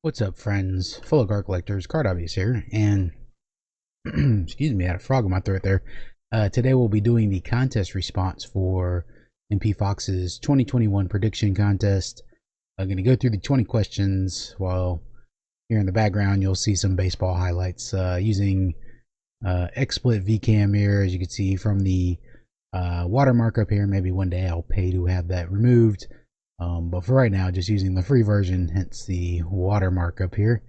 What's up, friends? Fellow card collectors, Card Obvious here, and excuse me, I had a frog in my throat there. Today we'll be doing the contest response for MP Fox's 2021 prediction contest. I'm going to go through the 20 questions while here in the background you'll see some baseball highlights using XSplit VCam here, as you can see from the watermark up here. Maybe one day I'll pay to have that removed. But for right now, just using the free version, hence the watermark up here.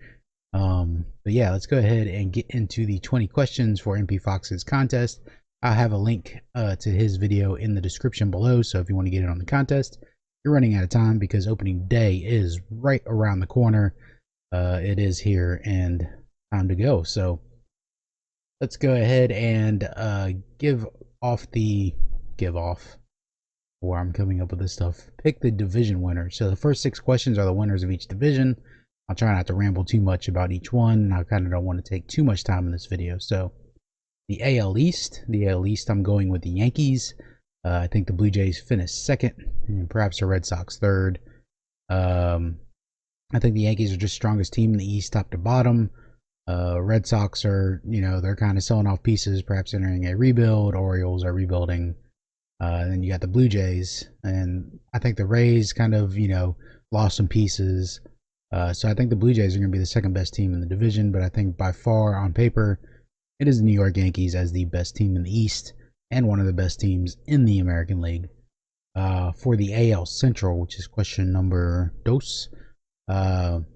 But yeah, let's go ahead and get into the 20 questions for MP Fox's contest. I'll have a link to his video in the description below, so if you want to get in on the contest, you're running out of time because opening day is right around the corner. It is here and time to go. So let's go ahead and give off where I'm coming up with this stuff. Pick the division winner. So the first 6 questions are the winners of each division. I'll try not to ramble too much about each one. I kind of don't want to take too much time in this video. So the AL East, I'm going with the Yankees. I think the Blue Jays finished second, and perhaps the Red Sox third. I think the Yankees are just strongest team in the East, top to bottom. Red Sox are, they're kind of selling off pieces, perhaps entering a rebuild. Orioles are rebuilding. Then you got the Blue Jays, and I think the Rays kind of, lost some pieces. So I think the Blue Jays are going to be the second best team in the division, but I think by far on paper, it is the New York Yankees as the best team in the East and one of the best teams in the American League. For the AL Central, which is question number dos, AL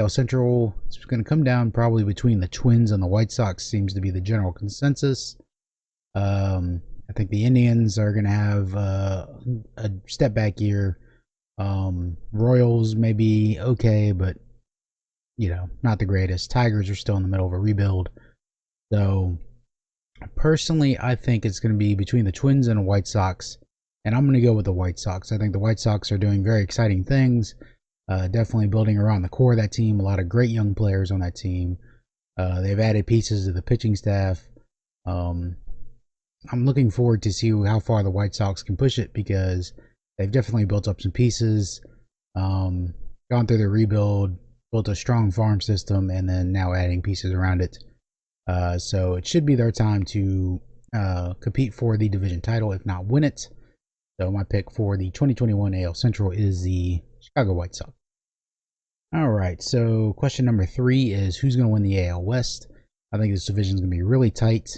Central, it's going to come down probably between the Twins and the White Sox, seems to be the general consensus. I think the Indians are going to have a step back year. Royals may be okay, but not the greatest. Tigers are still in the middle of a rebuild. So personally, I think it's going to be between the Twins and the White Sox, and I'm going to go with the White Sox. I think the White Sox are doing very exciting things. Definitely building around the core of that team. A lot of great young players on that team. They've added pieces to the pitching staff. I'm looking forward to see how far the White Sox can push it, because they've definitely built up some pieces, gone through the rebuild, built a strong farm system, and then now adding pieces around it. So it should be their time to compete for the division title, if not win it. So my pick for the 2021 AL Central is the Chicago White Sox. All right, so question number 3 is who's going to win the AL West? I think this division is going to be really tight.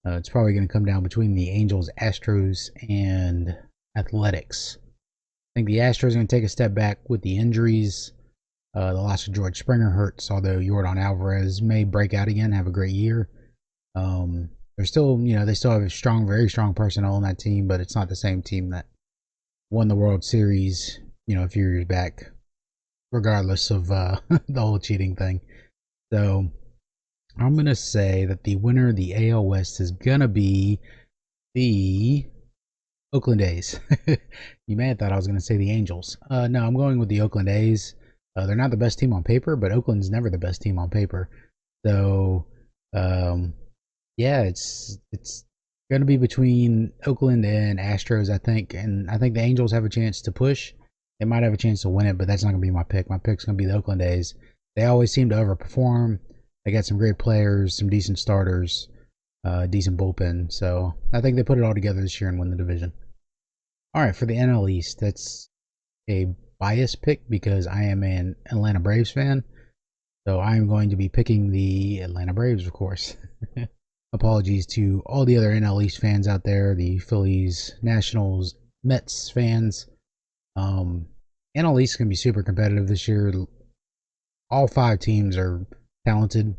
It's probably going to come down between the Angels, Astros, and Athletics. I think the Astros are going to take a step back with the injuries. The loss of George Springer hurts, although Yordan Alvarez may break out again, have a great year. They're still, they still have a strong, very strong personnel on that team, but it's not the same team that won the World Series, a few years back, regardless of the whole cheating thing. So I'm going to say that the winner of the AL West is going to be the Oakland A's. You may have thought I was going to say the Angels. No, I'm going with the Oakland A's. They're not the best team on paper, but Oakland's never the best team on paper. So, yeah, it's going to be between Oakland and Astros, I think. And I think the Angels have a chance to push. They might have a chance to win it, but that's not going to be my pick. My pick's going to be the Oakland A's. They always seem to overperform. They got some great players, some decent starters, decent bullpen. So I think they put it all together this year and win the division. All right, for the NL East, that's a biased pick because I am an Atlanta Braves fan. So I am going to be picking the Atlanta Braves, of course. Apologies to all the other NL East fans out there, the Phillies, Nationals, Mets fans. NL East is going to be super competitive this year. All 5 teams are talented.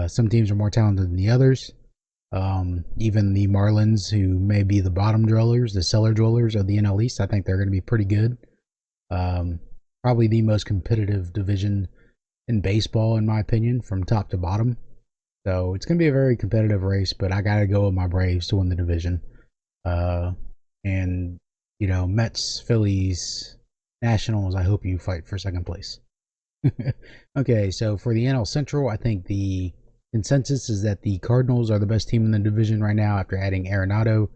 Some teams are more talented than the others. Even the Marlins, who may be the bottom dwellers, the cellar dwellers of the NL East, I think they're going to be pretty good. Probably the most competitive division in baseball, in my opinion, from top to bottom. So it's going to be a very competitive race, but I got to go with my Braves to win the division. And, Mets, Phillies, Nationals, I hope you fight for second place. Okay, so for the NL Central, I think the consensus is that the Cardinals are the best team in the division right now after adding Arenado.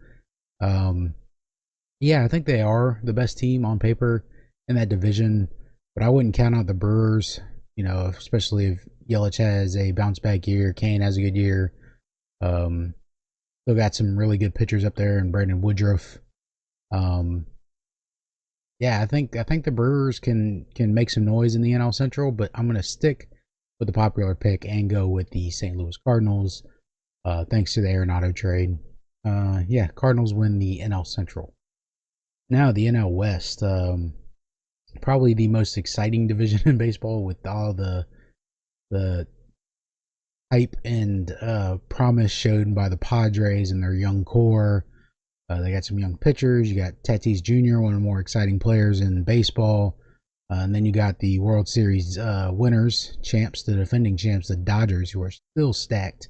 Yeah, I think they are the best team on paper in that division, but I wouldn't count out the Brewers. You know, especially if Yelich has a bounce back year, Kane has a good year. Um, Still got some really good pitchers up there, and Brandon Woodruff. Um, yeah, I think the Brewers can make some noise in the NL Central, but I'm gonna stick with the popular pick and go with the St. Louis Cardinals. Thanks to the Arenado trade. Yeah, Cardinals win the NL Central. Now the NL West, probably the most exciting division in baseball with all the hype and promise shown by the Padres and their young core. They got some young pitchers. You got Tatis Jr., one of the more exciting players in baseball. And then you got the World Series winners, champs, the defending champs, the Dodgers, who are still stacked.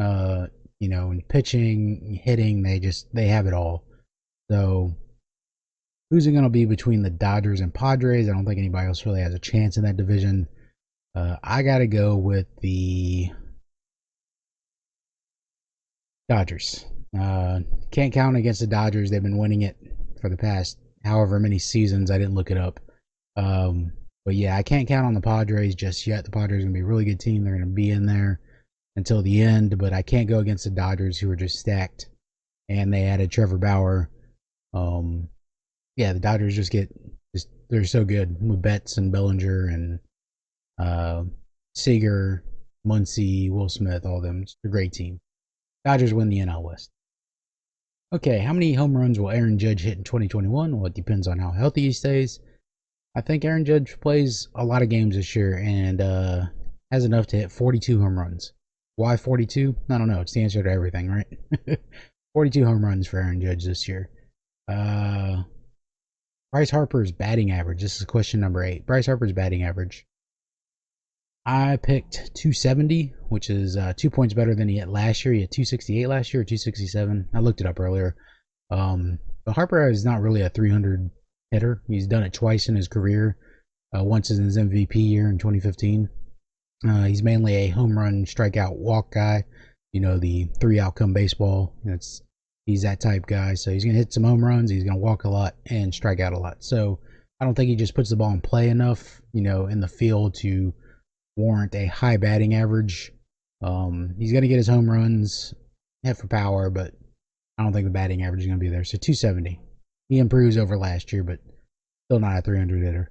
Uh, you know, in pitching, hitting, they have it all. So who's it going to be between the Dodgers and Padres? I don't think anybody else really has a chance in that division. I got to go with the Dodgers. Can't count against the Dodgers. They've been winning it for the past however many seasons. I didn't look it up. Um, but yeah, I can't count on the Padres just yet. The Padres are going to be a really good team. They're going to be in there until the end, but I can't go against the Dodgers, who are just stacked. And they added Trevor Bauer. Um, yeah, the Dodgers they're so good with Betts and Bellinger and uh, Seager, Muncy, Will Smith, all of them. It's a great team. Dodgers win the NL West. Okay, how many home runs will Aaron Judge hit in 2021? Well, it depends on how healthy he stays. I think Aaron Judge plays a lot of games this year and has enough to hit 42 home runs. Why 42? I don't know. It's the answer to everything, right? 42 home runs for Aaron Judge this year. Bryce Harper's batting average. This is question number 8. Bryce Harper's batting average. I picked 270, which is 2 points better than he had last year. He had 268 last year, or 267. I looked it up earlier. But Harper is not really a 300 hitter. He's done it twice in his career. Once in his MVP year in 2015. He's mainly a home run, strikeout, walk guy. You know, the 3 outcome baseball. He's that type guy. So he's going to hit some home runs. He's going to walk a lot and strike out a lot. So I don't think he just puts the ball in play enough, you know, in the field to warrant a high batting average. He's going to get his home runs, hit for power, but I don't think the batting average is going to be there. So 270. He improves over last year, but still not a 300 hitter.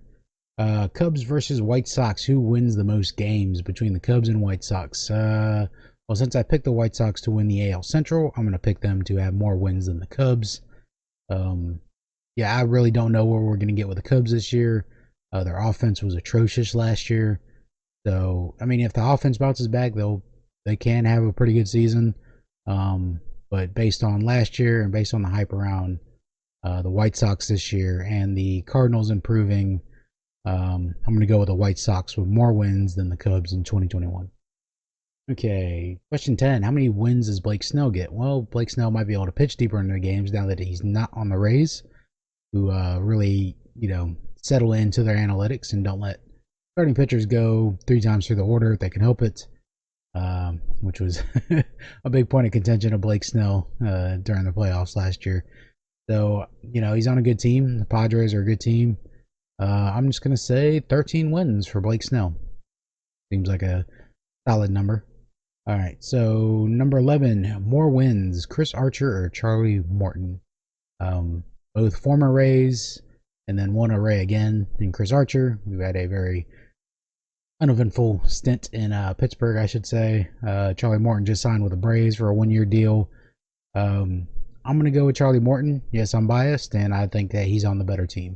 Cubs versus White Sox. Who wins the most games between the Cubs and White Sox? Well, since I picked the White Sox to win the AL Central, I'm going to pick them to have more wins than the Cubs. Yeah, I really don't know where we're going to get with the Cubs this year. Their offense was atrocious last year. So, I mean, if the offense bounces back, they can have a pretty good season. But based on last year and based on the hype around the White Sox this year and the Cardinals improving, I'm going to go with the White Sox with more wins than the Cubs in 2021. Okay, question 10. How many wins does Blake Snell get? Well, Blake Snell might be able to pitch deeper into the games now that he's not on the Rays, who really, you know, settle into their analytics and don't let starting pitchers go 3 times through the order if they can help it, which was a big point of contention of Blake Snell during the playoffs last year. So, you know, he's on a good team. The Padres are a good team. I'm just going to say 13 wins for Blake Snell. Seems like a solid number. All right, so number 11, more wins, Chris Archer or Charlie Morton? Both former Rays, and then one a Ray again in Chris Archer, who had a very uneventful stint in Pittsburgh, I should say. Charlie Morton just signed with the Braves for a 1-year deal. I'm going to go with Charlie Morton. Yes, I'm biased, and I think that he's on the better team.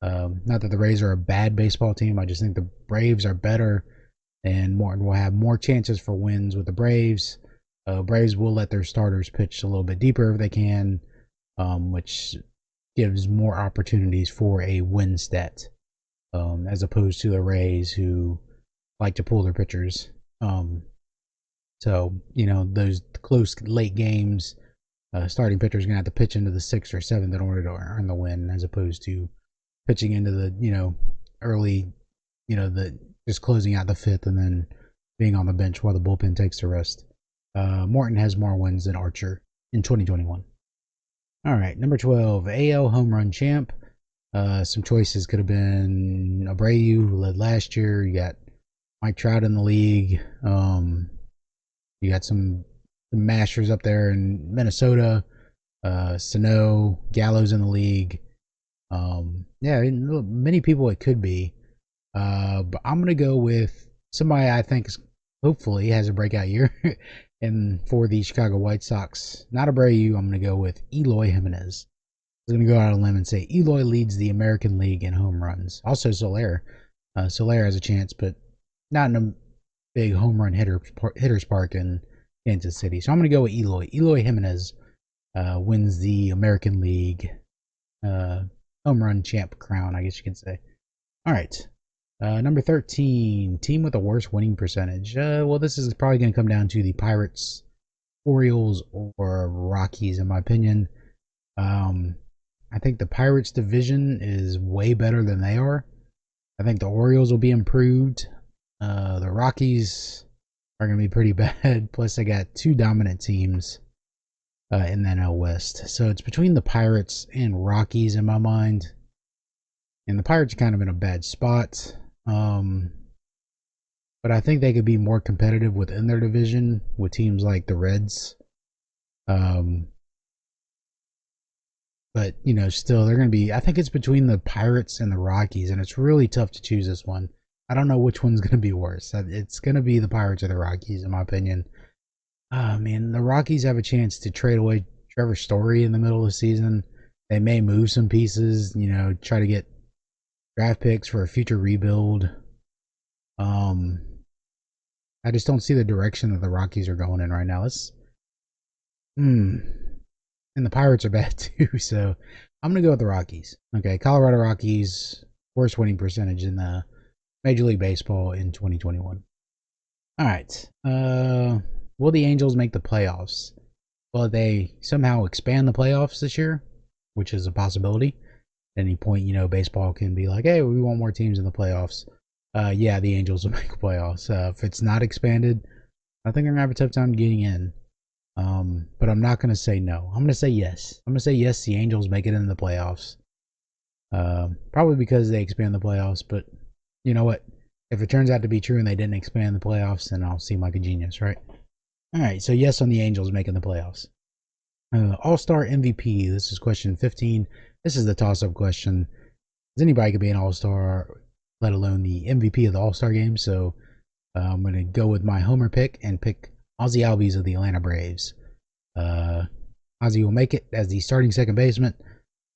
Not that the Rays are a bad baseball team. I just think the Braves are better, and Morton will have more chances for wins with the Braves. Braves will let their starters pitch a little bit deeper if they can, which gives more opportunities for a win stat, as opposed to the Rays, who like to pull their pitchers. So, you know, those close late games, starting pitchers are going to have to pitch into the 6th or 7th in order to earn the win, as opposed to pitching into the, you know, early, you know, just closing out the 5th and then being on the bench while the bullpen takes the rest. Morton has more wins than Archer in 2021. All right, number 12, AL home run champ. Some choices could have been Abreu, who led last year. You got Mike Trout in the league. You got some mashers up there in Minnesota. Sano, Gallows in the league. Yeah, many people it could be. But I'm gonna go with somebody I think hopefully has a breakout year, and for the Chicago White Sox, not Abreu. I'm gonna go with Eloy Jimenez. I'm gonna go out on a limb and say Eloy leads the American League in home runs. Also Soler. Soler has a chance, but not in a big home run hitters park in Kansas City. So I'm gonna go with Eloy. Eloy Jimenez wins the American League uh, home run champ crown, I guess you could say. All right. Number 13, team with the worst winning percentage. Well, this is probably going to come down to the Pirates, Orioles, or Rockies, in my opinion. I think the Pirates division is way better than they are. I think the Orioles will be improved. The Rockies are going to be pretty bad. Plus, they got two dominant teams in the NL West. So it's between the Pirates and Rockies in my mind. And the Pirates are kind of in a bad spot. But I think they could be more competitive within their division with teams like the Reds. But, still, they're going to be. I think it's between the Pirates and the Rockies, and it's really tough to choose this one. I don't know which one's going to be worse. It's going to be the Pirates or the Rockies, in my opinion. Man, the Rockies have a chance to trade away Trevor Story in the middle of the season. They may move some pieces, try to get draft picks for a future rebuild. I just don't see the direction that the Rockies are going in right now. And the Pirates are bad too, so I'm gonna go with the Rockies. Okay, Colorado Rockies, worst winning percentage in the Major League Baseball in 2021. All right. Will the Angels make the playoffs? Will they somehow expand the playoffs this year, which is a possibility? At any point, baseball can be like, hey, we want more teams in the playoffs. Yeah, the Angels will make playoffs. If it's not expanded, I think they're gonna have a tough time getting in. But I'm not gonna say no. I'm gonna say yes. I'm gonna say yes. The Angels make it into the playoffs. Probably because they expand the playoffs. But you know what? If it turns out to be true and they didn't expand the playoffs, then I'll seem like a genius, right? All right. So yes on the Angels making the playoffs. All-Star MVP. This is question 15. This is the toss-up question. Anybody could be an All-Star, let alone the MVP of the All-Star game. So I'm going to go with my homer pick and pick Ozzie Albies of the Atlanta Braves. Ozzie will make it as the starting second baseman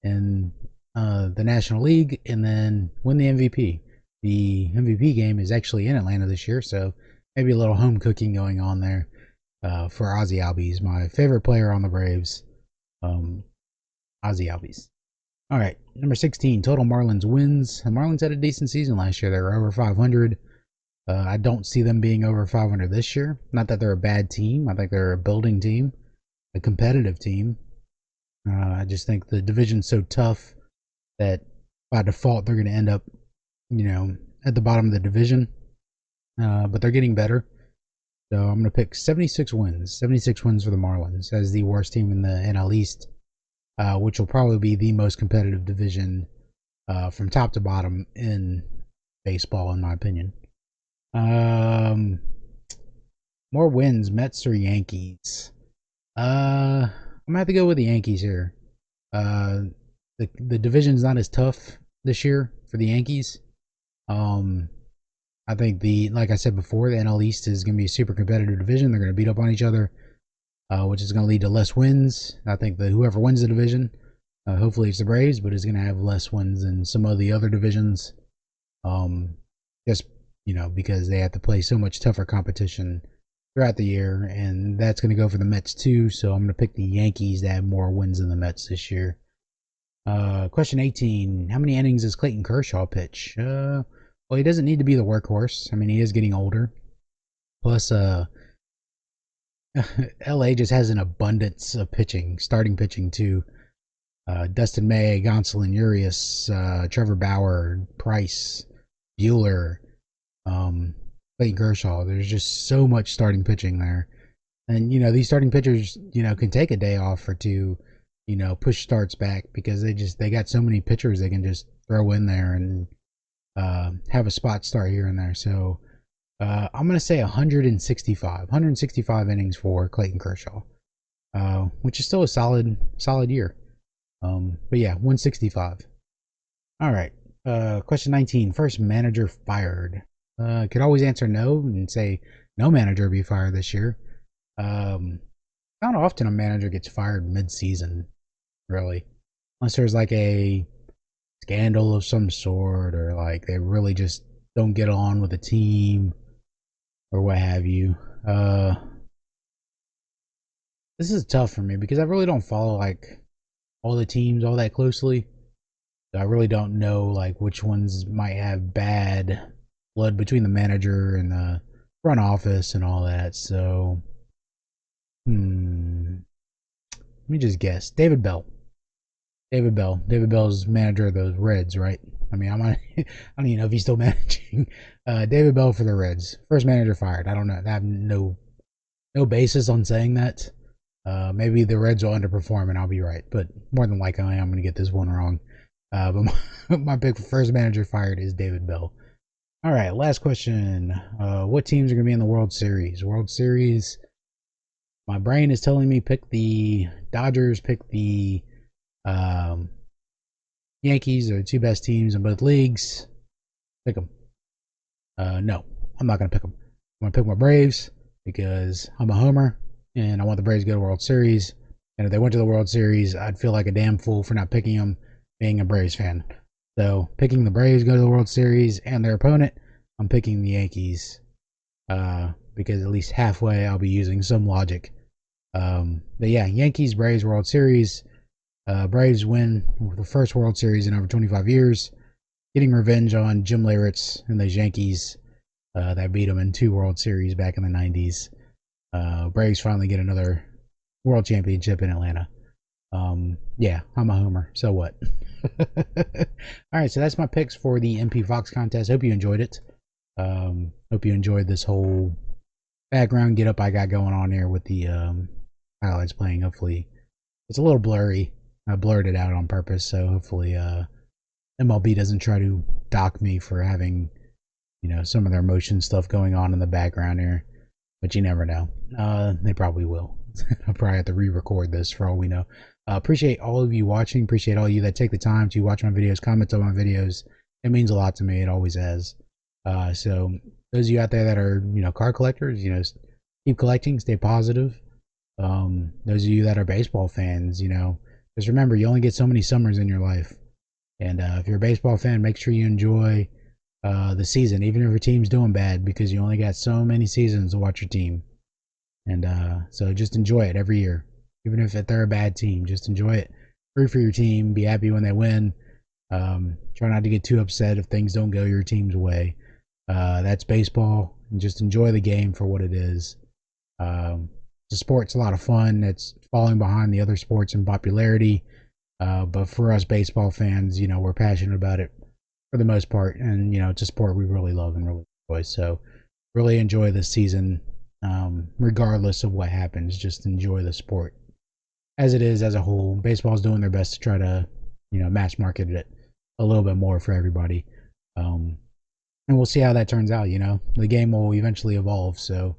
in the National League and then win the MVP. The MVP game is actually in Atlanta this year, so maybe a little home cooking going on there for Ozzie Albies, my favorite player on the Braves. Ozzie Albies. All right, number 16, total Marlins wins. The Marlins had a decent season last year. They were over 500. I don't see them being over 500 this year. Not that they're a bad team. I think they're a building team, a competitive team. I just think the division's so tough that by default they're going to end up, at the bottom of the division. But they're getting better. So I'm going to pick 76 wins. 76 wins for the Marlins as the worst team in the NL East, which will probably be the most competitive division from top to bottom in baseball, in my opinion. More wins, Mets or Yankees? I'm gonna have to go with the Yankees here. The division's not as tough this year for the Yankees. I think like I said before, the NL East is gonna be a super competitive division. They're gonna beat up on each other, which is gonna lead to less wins. I think that whoever wins the division, hopefully it's the Braves, but is gonna have less wins than some of the other divisions. Just because they have to play so much tougher competition throughout the year, and that's going to go for the Mets too. So I'm going to pick the Yankees to have more wins than the Mets this year. Question 18: how many innings does Clayton Kershaw pitch? Well, he doesn't need to be the workhorse. I mean, he is getting older. Plus, LA just has an abundance of pitching, starting pitching too. Dustin May, Gonsolin, Urias, Trevor Bauer, Bryce, Bueller, Clayton Kershaw. There's just so much starting pitching there. And, these starting pitchers, can take a day off or two, push starts back because they got so many pitchers they can just throw in there and have a spot start here and there. So I'm gonna say 165 innings for Clayton Kershaw, which is still a solid year. But yeah, 165. All right. Question 19. First manager fired. Could always answer no and say no manager will be fired this year. Um, Not often a manager gets fired mid-season, really, unless there's like a scandal of some sort, or like they really just don't get on with the team, or what have you. Uh, this is tough for me because I really don't follow like all the teams all that closely. So I really don't know like which ones might have bad blood between the manager and the front office and all that. So, let me just guess. David Bell. David Bell. David Bell's manager of those Reds, right? I mean, I don't even know if he's still managing. David Bell for the Reds. First manager fired. I don't know. I have no basis on saying that. Maybe the Reds will underperform and I'll be right, but more than likely I'm going to get this one wrong. But my pick for first manager fired is David Bell. All right, last question. What teams are going to be in the World Series? World Series. My brain is telling me pick the Dodgers, pick the um, Yankees. Are the two best teams in both leagues. Pick them. No, I'm not going to pick them. I'm going to pick my Braves because I'm a homer and I want the Braves to go to the World Series. And if they went to the World Series, I'd feel like a damn fool for not picking them, being a Braves fan. So picking the Braves go to the World Series and their opponent, I'm picking the Yankees because at least halfway I'll be using some logic. But yeah, Yankees, Braves, World Series. Braves win the first World Series in over 25 years, getting revenge on Jim Leyritz and those Yankees that beat them in 2 World Series back in the 90s. Braves finally get another World Championship in Atlanta. Yeah, I'm a homer. So what? All right, so that's my picks for the MP Fox contest. Hope you enjoyed it. Hope you enjoyed this whole background get up I got going on here with the highlights playing. Hopefully, it's a little blurry. I blurred it out on purpose, so hopefully, MLB doesn't try to dock me for having, some of their motion stuff going on in the background here. But you never know. They probably will. I'll probably have to re-record this for all we know. Appreciate all of you watching. Appreciate all of you that take the time to watch my videos, comment on my videos. It means a lot to me. It always has. So those of you out there that are, card collectors, keep collecting, stay positive. Those of you that are baseball fans, just remember you only get so many summers in your life. And if you're a baseball fan, make sure you enjoy the season, even if your team's doing bad, because you only got so many seasons to watch your team. And so just enjoy it every year, even if they're a bad team. Just enjoy it. Root for your team. Be happy when they win. Try not to get too upset if things don't go your team's way. That's baseball. And just enjoy the game for what it is. The sport's a lot of fun. It's falling behind the other sports in popularity. But for us baseball fans, we're passionate about it for the most part. And, it's a sport we really love and really enjoy. So really enjoy this season, regardless of what happens. Just enjoy the sport as it is as a whole. Baseball's doing their best to try to, mass market it a little bit more for everybody. And we'll see how that turns out. The game will eventually evolve. So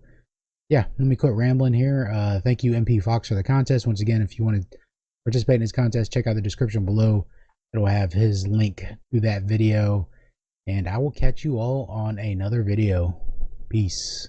yeah, let me quit rambling here. Thank you, MP Fox, for the contest. Once again, if you want to participate in this contest, check out the description below. It'll have his link to that video. And I will catch you all on another video. Peace.